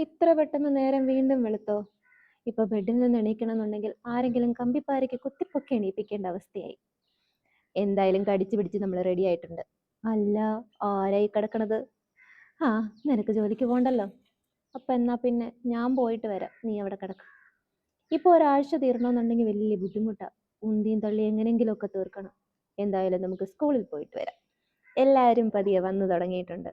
ഇത്ര പെട്ടെന്ന് നേരം വീണ്ടും വെളുത്തോ? ഇപ്പൊ ബെഡിൽ നിന്ന് എണീക്കണമെന്നുണ്ടെങ്കിൽ ആരെങ്കിലും കമ്പിപ്പാരയ്ക്ക് കുത്തിപ്പൊക്കി എണീപ്പിക്കേണ്ട അവസ്ഥയായി. എന്തായാലും കടിച്ചു പിടിച്ച് നമ്മൾ റെഡി ആയിട്ടുണ്ട്. അല്ല, ആരായി കിടക്കണത്? ആ, നിനക്ക് ജോലിക്ക് പോകണ്ടല്ലോ. അപ്പൊ എന്നാ പിന്നെ ഞാൻ പോയിട്ട് വരാം, നീ അവിടെ കിടക്കും. ഇപ്പൊ ഒരാഴ്ച തീർണമെന്നുണ്ടെങ്കിൽ വലിയ ബുദ്ധിമുട്ടാ. ഉന്തിയും തള്ളി എങ്ങനെയെങ്കിലുമൊക്കെ തീർക്കണം. എന്തായാലും നമുക്ക് സ്കൂളിൽ പോയിട്ട് വരാം. എല്ലാവരും പതിയെ വന്നു തുടങ്ങിയിട്ടുണ്ട്.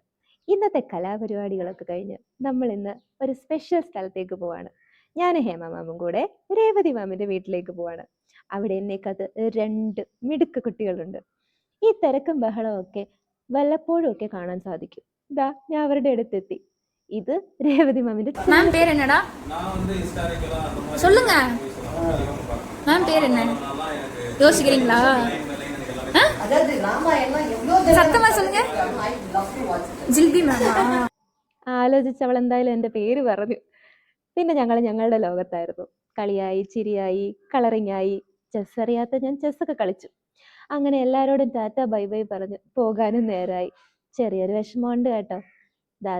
ഇന്നത്തെ കലാപരിപാടികളൊക്കെ കഴിഞ്ഞ് നമ്മൾ ഇന്ന് ഒരു സ്പെഷ്യൽ സ്ഥലത്തേക്ക് പോവാണ്. ഞാൻ ഹേമ മാമും കൂടെ രേവതി മാമിന്റെ വീട്ടിലേക്ക് പോവാണ്. അവിടെ എന്നെക്കകത്ത് 2 മിടുക്ക് കുട്ടികളുണ്ട്. ഈ തിരക്കും ബഹളവും ഒക്കെ വല്ലപ്പോഴും ഒക്കെ കാണാൻ സാധിക്കും. ഇതാ ഞാൻ അവരുടെ അടുത്തെത്തി. ഇത് രേവതി മാമിന്റെ மேம் பேர் என்னடா சொல்லுங்க மேம் பேர் என்ன யோசிக்கிறீங்களா சத்தமா சொல்லுங்க ജിൽബി മാമാ. ആലോചിച്ചവൾ എന്തായാലും എൻ്റെ പേര് പറഞ്ഞു. പിന്നെ ഞങ്ങൾ ഞങ്ങളുടെ ലോകത്തായിരുന്നു. കളിയായി, ചിരിയായി, കളറിങ് ആയി. ചെസ് അറിയാത്ത ഞാൻ ചെസ്സൊക്കെ കളിച്ചു. അങ്ങനെ എല്ലാവരോടും ടാറ്റ ബൈ ബൈ പറഞ്ഞ് പോകാനും നേരായി. ചെറിയൊരു വിഷമമുണ്ട് കേട്ടോ.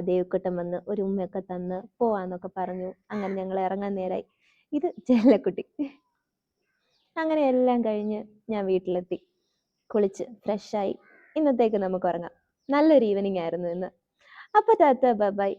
ദേവിക്കുട്ടൻ വന്ന് ഒരു ഉമ്മയൊക്കെ തന്ന് പോവാന്നൊക്കെ പറഞ്ഞു. അങ്ങനെ ഞങ്ങൾ ഇറങ്ങാൻ നേരായി. ഇത് ചെല്ലക്കുട്ടി. അങ്ങനെ എല്ലാം കഴിഞ്ഞ് ഞാൻ വീട്ടിലെത്തി. കുളിച്ച് ഫ്രഷായി. ഇന്നത്തേക്ക് നമുക്ക് ഉറങ്ങാം. നല്ലൊരു ഈവനിങ് ആയിരുന്നു ഇന്ന്. അപ്പൊ ടാറ്റ ബൈ ബൈ.